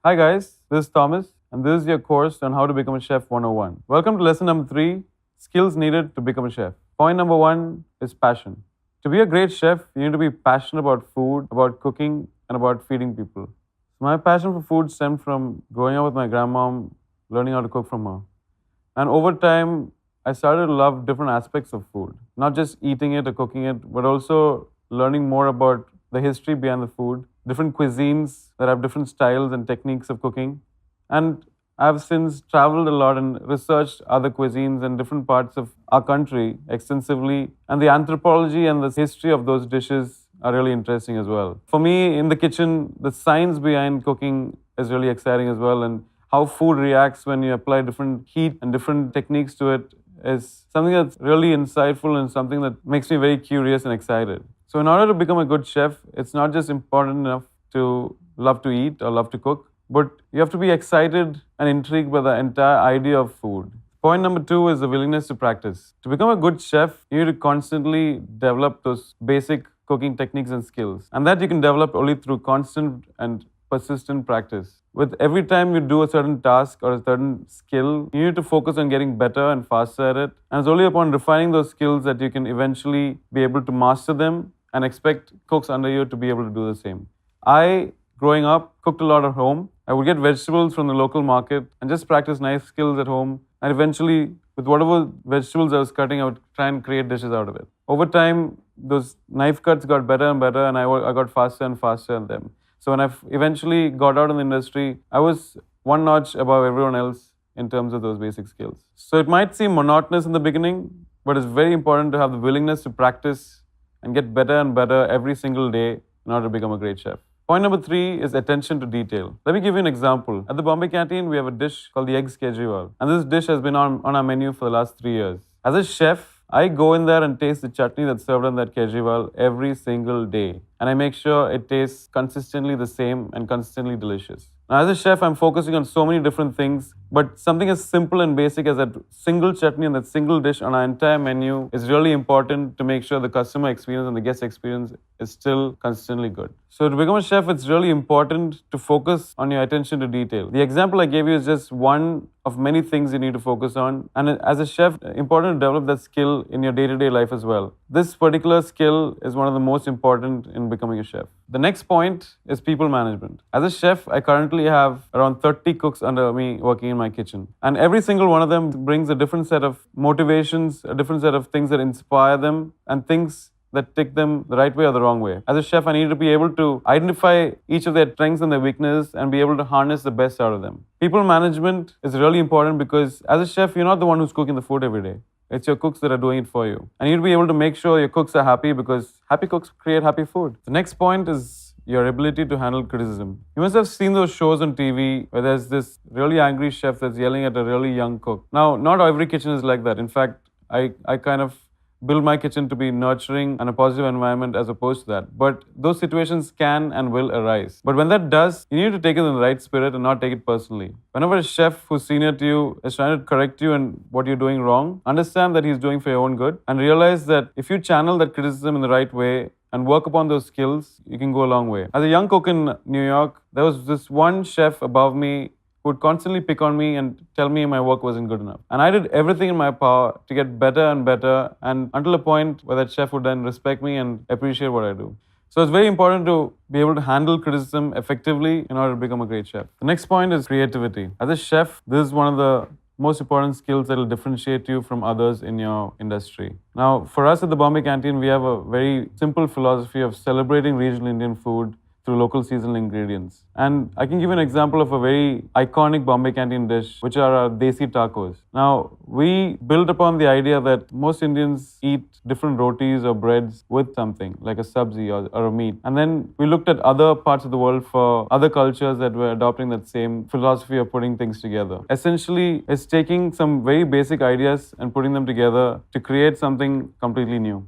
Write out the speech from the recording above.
Hi guys, this is Thomas and this is your course on how to become a chef 101. Welcome to lesson number 3, skills needed to become a chef. Point number 1 is passion. To be a great chef, you need to be passionate about food, about cooking and about feeding people. My passion for food stemmed from growing up with my grandmom, learning how to cook from her. And over time, I started to love different aspects of food, not just eating it or cooking it, but also learning more about the history behind the food, different cuisines that have different styles and techniques of cooking. And I've since traveled a lot and researched other cuisines in different parts of our country extensively. And the anthropology and the history of those dishes are really interesting as well. For me, in the kitchen, the science behind cooking is really exciting as well. And how food reacts when you apply different heat and different techniques to it is something that's really insightful and something that makes me very curious and excited. So in order to become a good chef, it's not just important enough to love to eat or love to cook, but you have to be excited and intrigued by the entire idea of food. Point number 2 is the willingness to practice. To become a good chef, you need to constantly develop those basic cooking techniques and skills. And that you can develop only through constant and persistent practice. With every time you do a certain task or a certain skill, you need to focus on getting better and faster at it. And it's only upon refining those skills that you can eventually be able to master them and expect cooks under you to be able to do the same. I, growing up, cooked a lot at home. I would get vegetables from the local market and just practice knife skills at home. And eventually, with whatever vegetables I was cutting, I would try and create dishes out of it. Over time, those knife cuts got better and better, and I got faster and faster at them. So when I eventually got out in the industry, I was one notch above everyone else in terms of those basic skills. So it might seem monotonous in the beginning, but it's very important to have the willingness to practice and get better and better every single day in order to become a great chef. Point number 3 is attention to detail. Let me give you an example. At the Bombay Canteen, we have a dish called the eggs Kejriwal. And this dish has been on our menu for the last 3 years. As a chef, I go in there and taste the chutney that's served on that Kejriwal every single day. And I make sure it tastes consistently the same and consistently delicious. Now, as a chef, I'm focusing on so many different things, but something as simple and basic as that single chutney and that single dish on our entire menu is really important to make sure the customer experience and the guest experience is still consistently good. So to become a chef, it's really important to focus on your attention to detail. The example I gave you is just one of many things you need to focus on. And as a chef, important to develop that skill in your day-to-day life as well. This particular skill is one of the most important in becoming a chef. The next point is people management. As a chef, I currently have around 30 cooks under me working in my kitchen. And every single one of them brings a different set of motivations, a different set of things that inspire them, and things that take them the right way or the wrong way. As a chef, I need to be able to identify each of their strengths and their weaknesses and be able to harness the best out of them. People management is really important because as a chef, you're not the one who's cooking the food every day. It's your cooks that are doing it for you. And you need to be able to make sure your cooks are happy because happy cooks create happy food. The next point is your ability to handle criticism. You must have seen those shows on TV where there's this really angry chef that's yelling at a really young cook. Now, not every kitchen is like that. In fact, I kind of build my kitchen to be nurturing and a positive environment as opposed to that. But those situations can and will arise. But when that does, you need to take it in the right spirit and not take it personally. Whenever a chef who's senior to you is trying to correct you in what you're doing wrong, understand that he's doing for your own good and realize that if you channel that criticism in the right way and work upon those skills, you can go a long way. As a young cook in New York, there was this one chef above me would constantly pick on me and tell me my work wasn't good enough. And I did everything in my power to get better and better, and until a point where that chef would then respect me and appreciate what I do. So it's very important to be able to handle criticism effectively in order to become a great chef. The next point is creativity. As a chef, this is one of the most important skills that will differentiate you from others in your industry. Now, for us at the Bombay Canteen, we have a very simple philosophy of celebrating regional Indian food through local seasonal ingredients. And I can give you an example of a very iconic Bombay Canteen dish, which are our desi tacos. Now, we built upon the idea that most Indians eat different rotis or breads with something, like a sabzi or a meat. And then we looked at other parts of the world for other cultures that were adopting that same philosophy of putting things together. Essentially, it's taking some very basic ideas and putting them together to create something completely new.